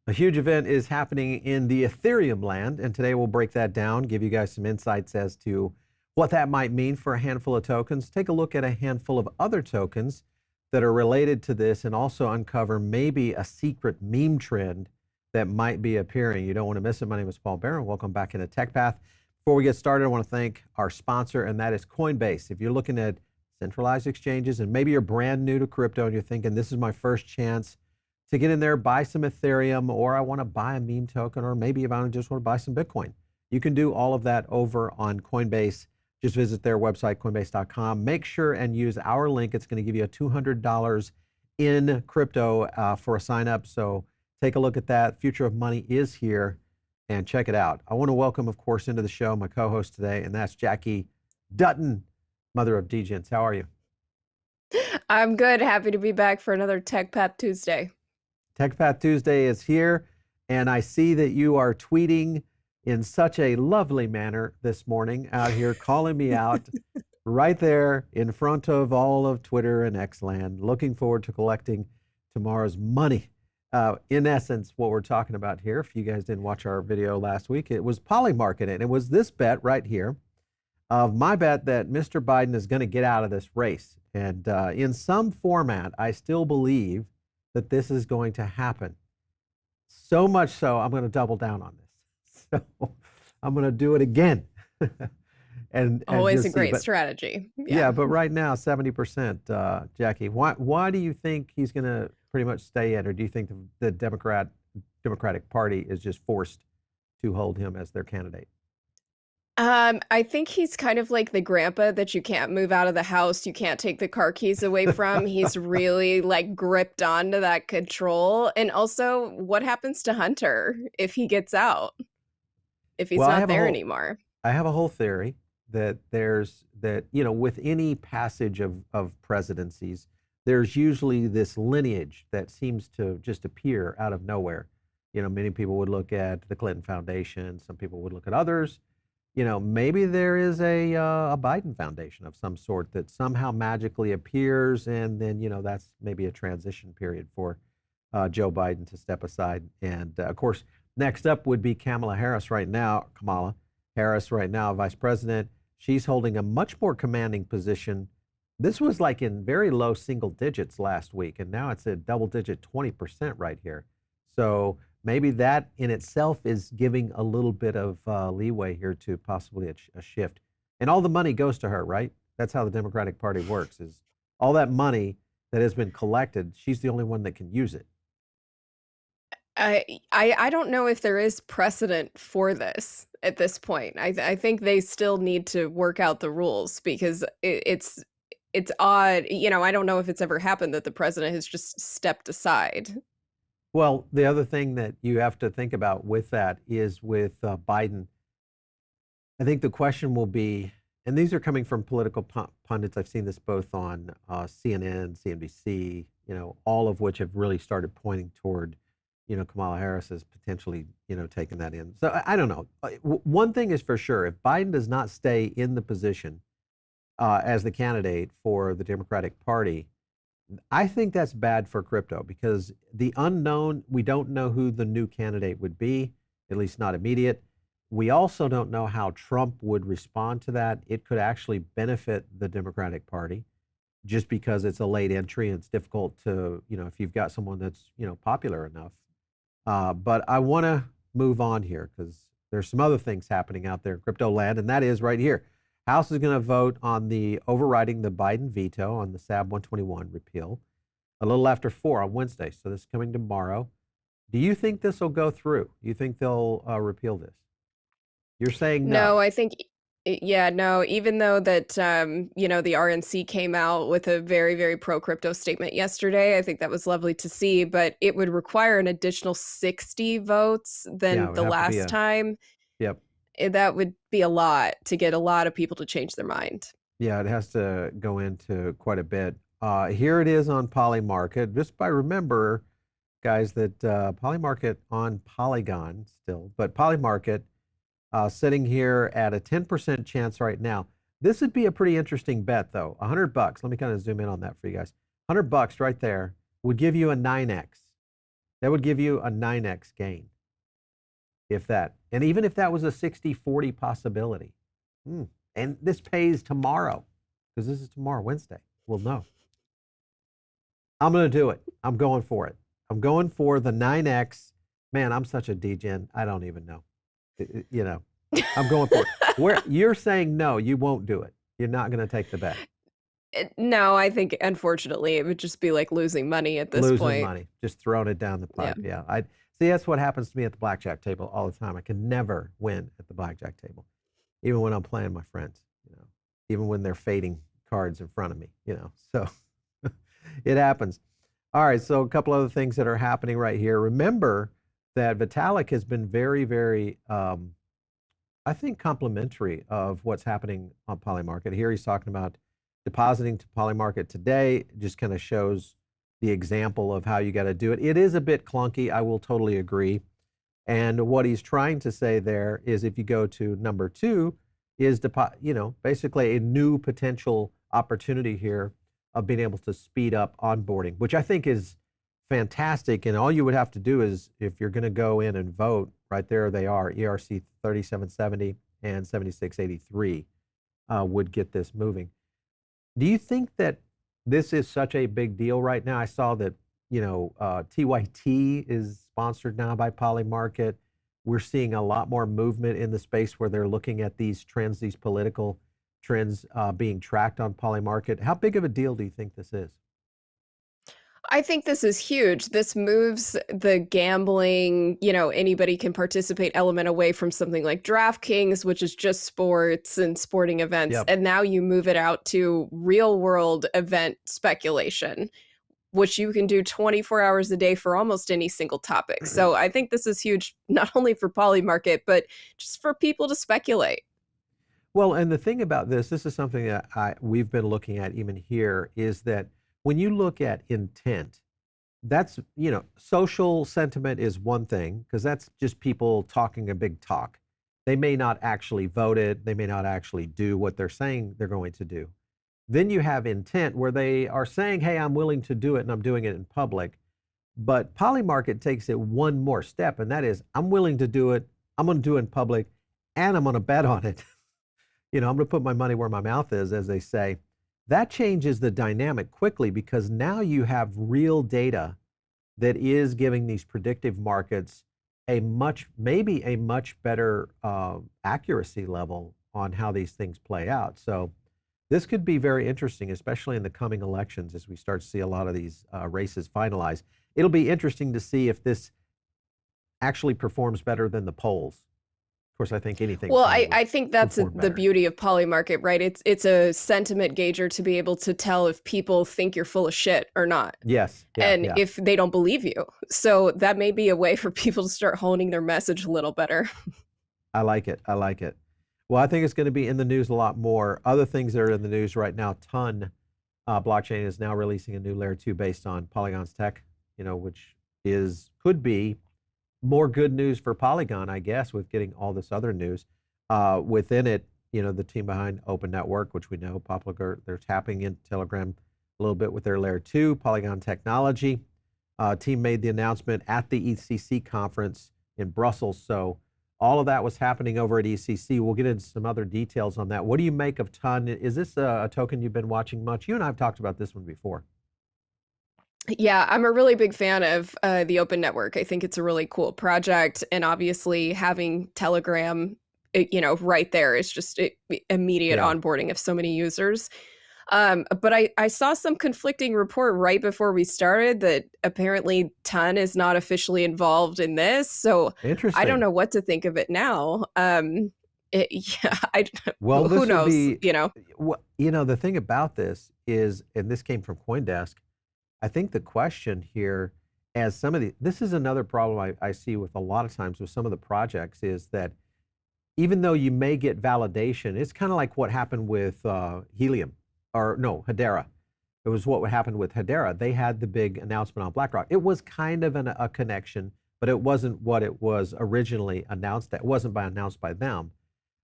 A huge event is happening in the Ethereum land, and today we'll break that down, give you guys some insights as to what that might mean for a handful of tokens, take a look at a handful of other tokens that are related to this, and also uncover maybe a secret meme trend that might be appearing. You don't want to miss it. My name is Paul Barron. Welcome back into Tech Path. Before we get started, I want to thank our sponsor, and that is Coinbase. If you're looking at centralized exchanges and maybe you're brand new to crypto and you're thinking, this is my first chance to get in there, buy some Ethereum, or I want to buy a meme token, or maybe if I just want to buy some Bitcoin. You can do all of that over on Coinbase. Just visit their website, coinbase.com. Make sure and use our link. It's going to give you a $200 in crypto for a sign up. So take a look at that. Future of Money is here, and check it out. I want to welcome, of course, into the show my co-host today, and that's Jackie Dutton, mother of Degens. How are you? I'm good. Happy to be back for another Tech Path Tuesday. Tech Path Tuesday is here, and I see that you are tweeting in such a lovely manner this morning out here, calling me out right there in front of all of Twitter and Xland. Looking forward to collecting tomorrow's money. In essence, what we're talking about here, if you guys didn't watch our video last week, it was Polymarket, and it was this bet right here of my bet that Mr. Biden is going to get out of this race. And in some format, I still believe that this is going to happen. So much so, I'm going to double down on this. So I'm going to do it again. and Always a just great see. strategy. Yeah, but right now, 70%, Jackie. Why do you think he's going to pretty much stay in, or do you think the Democratic Party is just forced to hold him as their candidate? I think he's kind of like the grandpa that you can't move out of the house, you can't take the car keys away from. He's really like gripped onto that control. And also, what happens to Hunter if he gets out? If he's Well, not there anymore? I have a whole theory that with any passage of presidencies, there's usually this lineage that seems to just appear out of nowhere. Many people would look at the Clinton Foundation. Some people would look at others. Maybe there is a Biden Foundation of some sort that somehow magically appears, and then, that's maybe a transition period for Joe Biden to step aside. And of course, next up would be Kamala Harris right now, Vice President. She's holding a much more commanding position. This was like in very low single digits last week, and now it's a double digit 20% right here. So maybe that in itself is giving a little bit of leeway here to possibly a shift. And all the money goes to her, right? That's how the Democratic Party works, is all that money that has been collected, she's the only one that can use it. I don't know if there is precedent for this at this point. I think they still need to work out the rules, because it's odd. I don't know if it's ever happened that the president has just stepped aside. Well, the other thing that you have to think about with that is with Biden, I think the question will be, and these are coming from political pundits. I've seen this both on CNN, CNBC, all of which have really started pointing toward, Kamala Harris as potentially, taking that in. So I don't know. One thing is for sure, if Biden does not stay in the position as the candidate for the Democratic Party, I think that's bad for crypto, because the unknown, we don't know who the new candidate would be, at least not immediate. We also don't know how Trump would respond to that. It could actually benefit the Democratic Party just because it's a late entry and it's difficult to, if you've got someone that's, popular enough. But I want to move on here because there's some other things happening out there in crypto land, and that is right here. House is going to vote on the overriding the Biden veto on the SAB 121 repeal a little after 4 on Wednesday. So this is coming tomorrow. Do you think this will go through? Do you think they'll repeal this? You're saying no. No, I think, yeah, no, even though that, the RNC came out with a very, very pro-crypto statement yesterday, I think that was lovely to see, but it would require an additional 60 votes Yeah, it than would the have to be last time. Yep. That would be a lot to get a lot of people to change their mind. Yeah, it has to go into quite a bit. Here it is on Polymarket. Just by remember, guys, that Polymarket on Polygon still, but Polymarket sitting here at a 10% chance right now. This would be a pretty interesting bet, though. $100. Let me kind of zoom in on that for you guys. $100 right there would give you a 9x. That would give you a 9x gain, if that. And even if that was a 60-40 possibility. And this pays tomorrow, because this is tomorrow, Wednesday. We'll know. I'm going to do it. I'm going for it. I'm going for the 9x. Man, I'm such a degen. I don't even know. You know, I'm going for it. Where you're saying no, you won't do it. You're not going to take the bet. No, I think unfortunately it would just be like losing money at this Losing point. money, just throwing it down the Yeah. pipe. Yeah, I see. That's what happens to me at the blackjack table all the time. I can never win at the blackjack table, even when I'm playing my friends. You know, even when they're fading cards in front of me. You know, so it happens. All right, so a couple other things that are happening right here. Remember that Vitalik has been very, very, I think, complimentary of what's happening on Polymarket. Here he's talking about depositing to Polymarket today. It just kind of shows the example of how you got to do it. It is a bit clunky, I will totally agree. And what he's trying to say there is, if you go to number 2, is basically a new potential opportunity here of being able to speed up onboarding, which I think is fantastic. And all you would have to do is, if you're going to go in and vote, right there they are, ERC 3770 and 7683 would get this moving. Do you think that this is such a big deal right now? I saw that, TYT is sponsored now by Polymarket. We're seeing a lot more movement in the space where they're looking at these trends, these political trends being tracked on Polymarket. How big of a deal do you think this is? I think this is huge. This moves the gambling, anybody can participate element away from something like DraftKings, which is just sports and sporting events. Yep. And now you move it out to real world event speculation, which you can do 24 hours a day for almost any single topic. So I think this is huge, not only for Polymarket, but just for people to speculate. Well, and the thing about this is something that we've been looking at even here, is that when you look at intent, that's, social sentiment is one thing, because that's just people talking a big talk. They may not actually vote it. They may not actually do what they're saying they're going to do. Then you have intent, where they are saying, hey, I'm willing to do it and I'm doing it in public. But Polymarket takes it one more step, and that is, I'm willing to do it, I'm going to do it in public, and I'm going to bet on it. I'm going to put my money where my mouth is, as they say. That changes the dynamic quickly, because now you have real data that is giving these predictive markets maybe a much better accuracy level on how these things play out. So this could be very interesting, especially in the coming elections, as we start to see a lot of these races finalized. It'll be interesting to see if this actually performs better than the polls. Of course, I think anything. Well, I think that's the beauty of Polymarket, right? It's a sentiment gauger to be able to tell if people think you're full of shit or not. Yes. Yeah, and if they don't believe you. So that may be a way for people to start honing their message a little better. I like it. I like it. Well, I think it's going to be in the news a lot more. Other things that are in the news right now, Ton blockchain is now releasing a new layer 2 based on Polygon's tech, which could be more good news for Polygon, I guess, with getting all this other news. Within it, the team behind Open Network, which we know, Polygon, they're tapping into Telegram a little bit with their layer 2, Polygon technology. Team made the announcement at the ETH conference in Brussels. So all of that was happening over at ETH. We'll get into some other details on that. What do you make of Ton? Is this a token you've been watching much? You and I have talked about this one before. Yeah, I'm a really big fan of the Open Network. I think it's a really cool project. And obviously having Telegram, right there is just immediate onboarding of so many users. But I saw some conflicting report right before we started that apparently Ton is not officially involved in this. So I don't know what to think of it now. Who knows? The thing about this is, and this came from CoinDesk, I think the question here, as this is another problem I see with a lot of times with some of the projects, is that even though you may get validation, it's kind of like what happened with Hedera. It was what happened with Hedera. They had the big announcement on BlackRock. It was kind of a connection, but it wasn't what it was originally announced. It wasn't announced by them,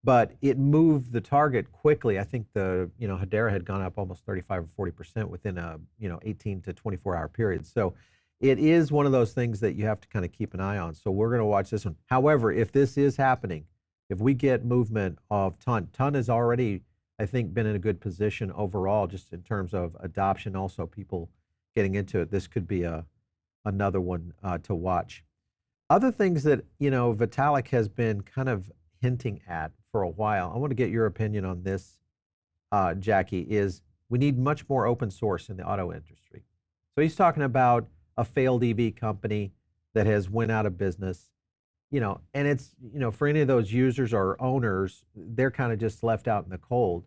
but it moved the target quickly. I think Hedera had gone up almost 35 or 40% within a 18 to 24 hour period. So it is one of those things that you have to kind of keep an eye on. So we're going to watch this one. However, if this is happening, if we get movement of Ton has already, I think, been in a good position overall, just in terms of adoption, also people getting into it. This could be another one to watch. Other things that, Vitalik has been kind of hinting at for a while, I want to get your opinion on this, Jackie, is we need much more open source in the auto industry. So he's talking about a failed EV company that has went out of business, and it's, for any of those users or owners, they're kind of just left out in the cold.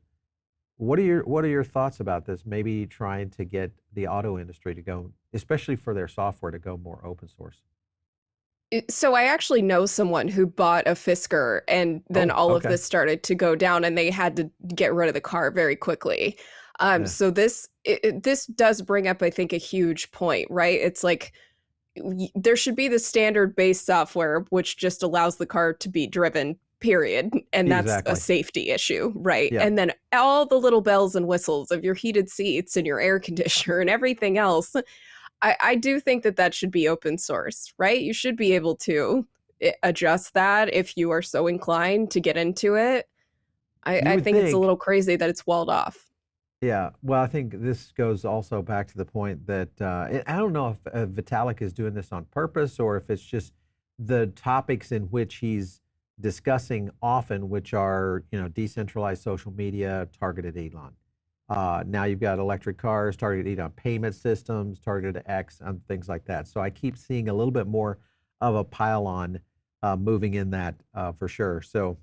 What are your thoughts about this? Maybe trying to get the auto industry to go, especially for their software, to go more open source. So I actually know someone who bought a Fisker, and then all of this started to go down, and they had to get rid of the car very quickly. So this does bring up, I think, a huge point, right? It's like there should be the standard-based software which just allows the car to be driven, period, and that's a safety issue, right? And then all the little bells and whistles of your heated seats and your air conditioner and everything else, I do think that should be open source, right? You should be able to adjust that if you are so inclined to get into it. I think it's a little crazy that it's walled off. Yeah, well, I think this goes also back to the point that I don't know if Vitalik is doing this on purpose, or if it's just the topics in which he's discussing often, which are, decentralized social media targeted Elon. Now you've got electric cars targeted on payment systems, targeted X, and things like that. So I keep seeing a little bit more of a pile-on moving in that for sure. So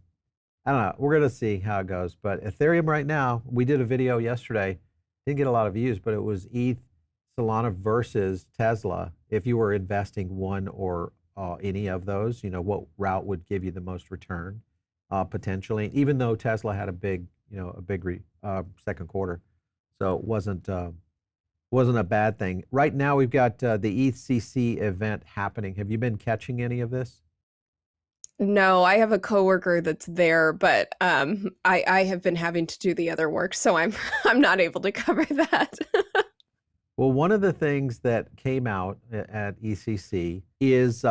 I don't know. We're going to see how it goes. But Ethereum right now, we did a video yesterday. Didn't get a lot of views, but it was ETH Solana versus Tesla. If you were investing one or any of those, what route would give you the most return potentially, even though Tesla had a big second quarter. So it wasn't a bad thing. Right now we've got the ETH CC event happening. Have you been catching any of this? No, I have a coworker that's there, but I have been having to do the other work, so I'm not able to cover that. Well, one of the things that came out at ECC is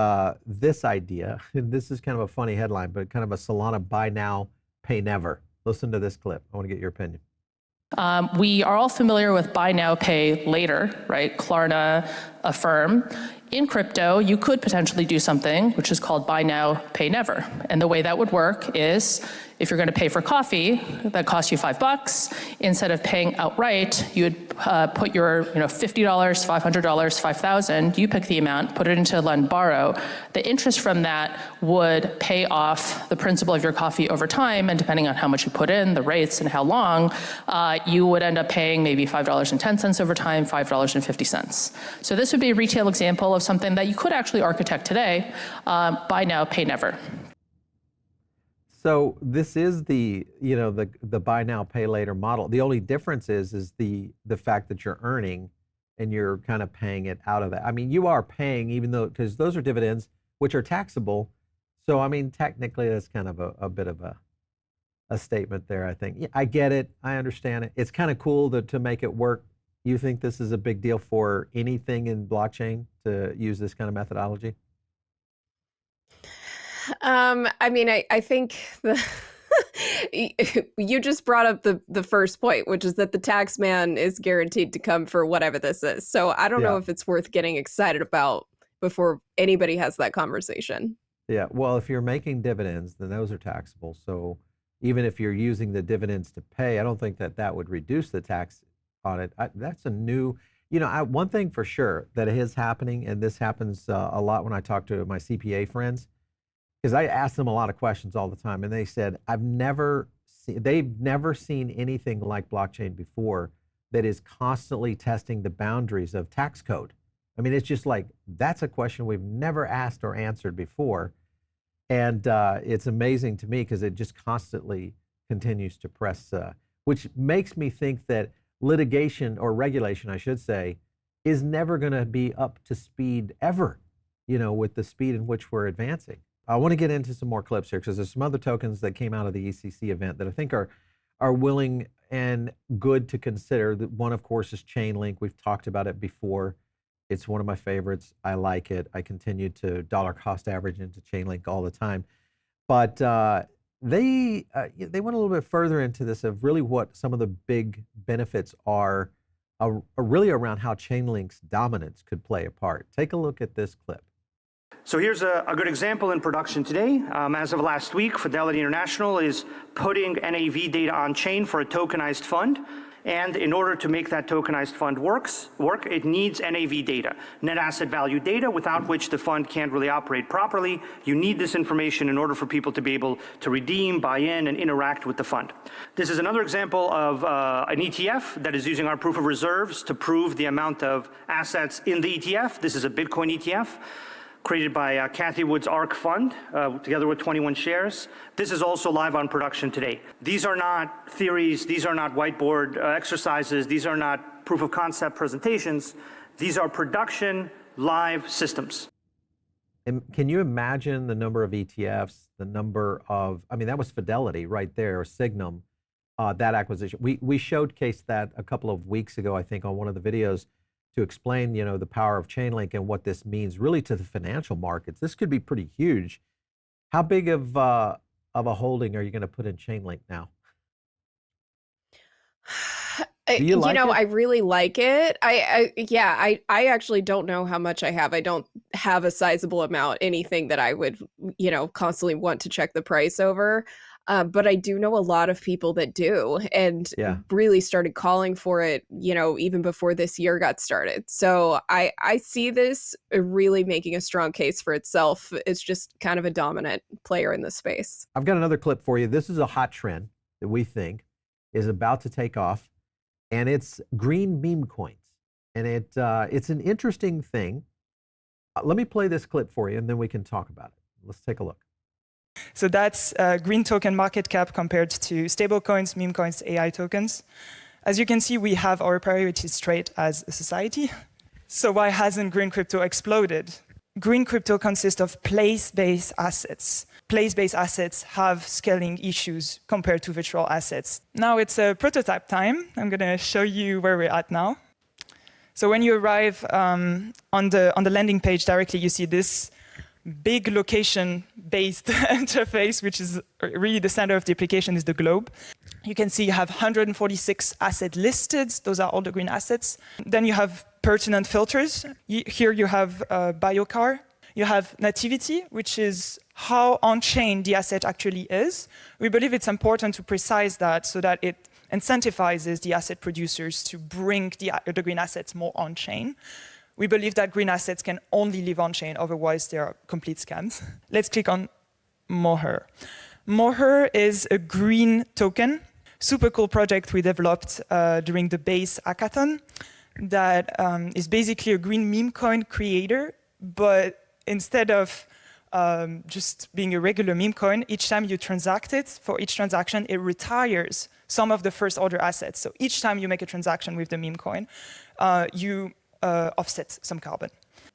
this idea, and this is kind of a funny headline, but kind of a Solana buy now, pay never. Listen to this clip. I want to get your opinion. We are all familiar with buy now, pay later, right? Klarna, Affirm. In crypto, you could potentially do something which is called buy now, pay never. And the way that would work is if you're going to pay for coffee that costs you $5, instead of paying outright, you would put your $50, $500, $5,000. You pick the amount, put it into Lend Borrow. The interest from that would pay off the principal of your coffee over time, and depending on how much you put in, the rates, and how long, you would end up paying maybe $5.10 over time, $5.50. So this would be a retail example of something that you could actually architect today, buy now, pay never. So this is the buy now, pay later model. The only difference is the fact that you're earning and you're kind of paying it out of that. I mean, you are paying, even though, because those are dividends which are taxable. So I mean, technically that's kind of a bit of a statement there, I think. Yeah, I get it. I understand it. It's kind of cool to make it work. You think this is a big deal for anything in blockchain to use this kind of methodology? I mean, I think you just brought up the first point, which is that the tax man is guaranteed to come for whatever this is. So I don't know if it's worth getting excited about before anybody has that conversation. Yeah, well, if you're making dividends, then those are taxable. So even if you're using the dividends to pay, I don't think that would reduce the tax on it. That's a new, one thing for sure that is happening, and this happens a lot when I talk to my CPA friends, because I ask them a lot of questions all the time, and they said they've never seen anything like blockchain before that is constantly testing the boundaries of tax code. I mean, it's just like, that's a question we've never asked or answered before. And it's amazing to me because it just constantly continues to press, which makes me think that litigation, or regulation, I should say, is never going to be up to speed ever, with the speed in which we're advancing. I want to get into some more clips here because there's some other tokens that came out of the ECC event that I think are willing and good to consider. One, of course, is Chainlink. We've talked about it before. It's one of my favorites. I like it. I continue to dollar cost average into Chainlink all the time. But they went a little bit further into this of really what some of the big benefits are really around how Chainlink's dominance could play a part. Take a look at this clip. So here's a good example in production today. As of last week, Fidelity International is putting NAV data on chain for a tokenized fund. And in order to make that tokenized fund work, it needs NAV data, net asset value data, without which the fund can't really operate properly. You need this information in order for people to be able to redeem, buy in, and interact with the fund. This is another example of an ETF that is using our proof of reserves to prove the amount of assets in the ETF. This is a Bitcoin ETF. Created by Cathy Wood's ARK fund, together with 21 shares. This is also live on production today. These are not theories, these are not whiteboard exercises, these are not proof of concept presentations. These are production live systems. And can you imagine the number of ETFs, the number of, I mean, that was Fidelity right there, or Signum, that acquisition. We showcased that a couple of weeks ago, I think, on one of the videos, to explain, the power of Chainlink and what this means really to the financial markets. This could be pretty huge. How big of a holding are you going to put in Chainlink now? Do you like it? I really like it. I actually don't know how much I have. I don't have a sizable amount, anything that I would, constantly want to check the price over. But I do know a lot of people that do, and really started calling for it, even before this year got started. So I see this really making a strong case for itself. It's just kind of a dominant player in the space. I've got another clip for you. This is a hot trend that we think is about to take off, and it's green meme coins. And it's an interesting thing. Let me play this clip for you, and then we can talk about it. Let's take a look. So that's green token market cap compared to stablecoins, meme coins, AI tokens. As you can see, we have our priorities straight as a society. So why hasn't green crypto exploded? Green crypto consists of place-based assets. Place-based assets have scaling issues compared to virtual assets. Now it's a prototype time. I'm going to show you where we're at now. So when you arrive on the landing page directly, you see this big location-based interface, which is really the center of the application, is the globe. You can see you have 146 assets listed. Those are all the green assets. Then you have pertinent filters. Here you have biocar. You have nativity, which is how on-chain the asset actually is. We believe it's important to precise that so that it incentivizes the asset producers to bring the green assets more on-chain. We believe that green assets can only live on-chain, otherwise they are complete scams. Let's click on Moher. Moher is a green token, super cool project we developed during the Base hackathon that is basically a green meme coin creator, but instead of just being a regular meme coin, each time you transact it, for each transaction, it retires some of the first order assets. So each time you make a transaction with the meme coin, you offset some carbon.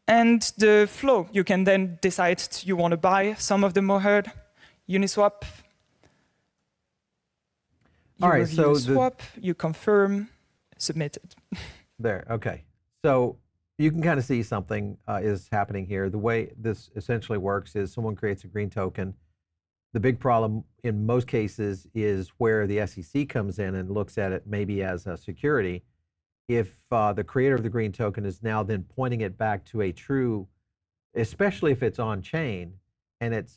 And the flow, you can then decide you want to buy some of the Moher, Uniswap. You all right, so swap, you confirm, submit it. There, okay. So you can kind of see something is happening here. The way this essentially works is someone creates a green token. The big problem in most cases is where the SEC comes in and looks at it maybe as a security. If the creator of the green token is now then pointing it back to a true, especially if it's on chain, and it's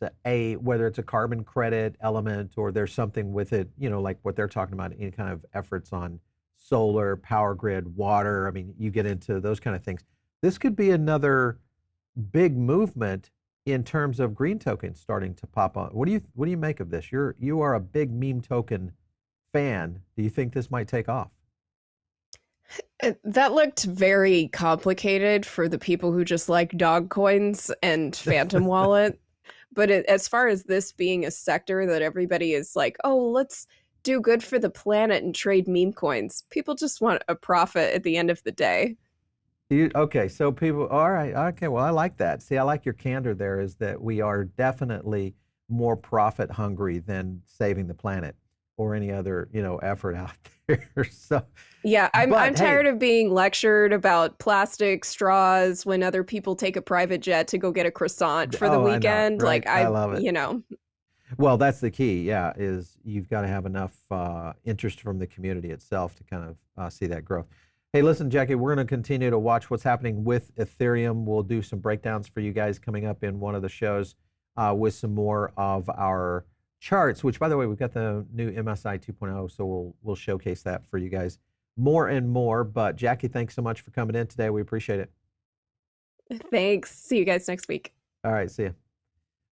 whether it's a carbon credit element or there's something with it, like what they're talking about, any kind of efforts on solar, power grid, water. I mean, you get into those kind of things. This could be another big movement in terms of green tokens starting to pop up. What do you make of this? You are a big meme token fan. Do you think this might take off? That looked very complicated for the people who just like dog coins and Phantom Wallet. But as far as this being a sector that everybody is like, oh, let's do good for the planet and trade meme coins. People just want a profit at the end of the day. Okay, so people, all right, okay, well, I like that. See, I like your candor there, is that we are definitely more profit hungry than saving the planet. or any other, effort out there. So, Yeah, I'm but hey, tired of being lectured about plastic straws when other people take a private jet to go get a croissant for the oh, I know, weekend. right? Like I love it. Well, that's the key. Yeah, is you've got to have enough interest from the community itself to kind of see that growth. Hey, listen, Jackie, we're going to continue to watch what's happening with Ethereum. We'll do some breakdowns for you guys coming up in one of the shows with some more of our charts, which, by the way, we've got the new MSI 2.0, so we'll showcase that for you guys more and more. But Jackie, thanks so much for coming in today. We appreciate it. Thanks. See you guys next week. All right, see you.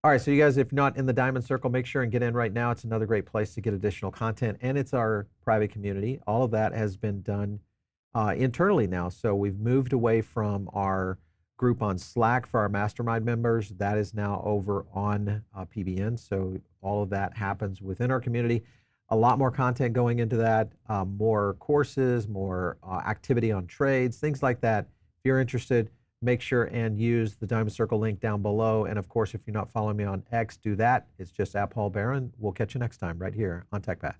All right, so you guys, if you're not in the Diamond Circle, make sure and get in right now. It's another great place to get additional content, and it's our private community. All of that has been done internally now. So we've moved away from our group on Slack for our mastermind members. That is now over on PBN. So all of that happens within our community. A lot more content going into that, more courses, more activity on trades, things like that. If you're interested, make sure and use the Diamond Circle link down below. And of course, if you're not following me on X, do that. It's just @PaulBaron. We'll catch you next time right here on TechPath.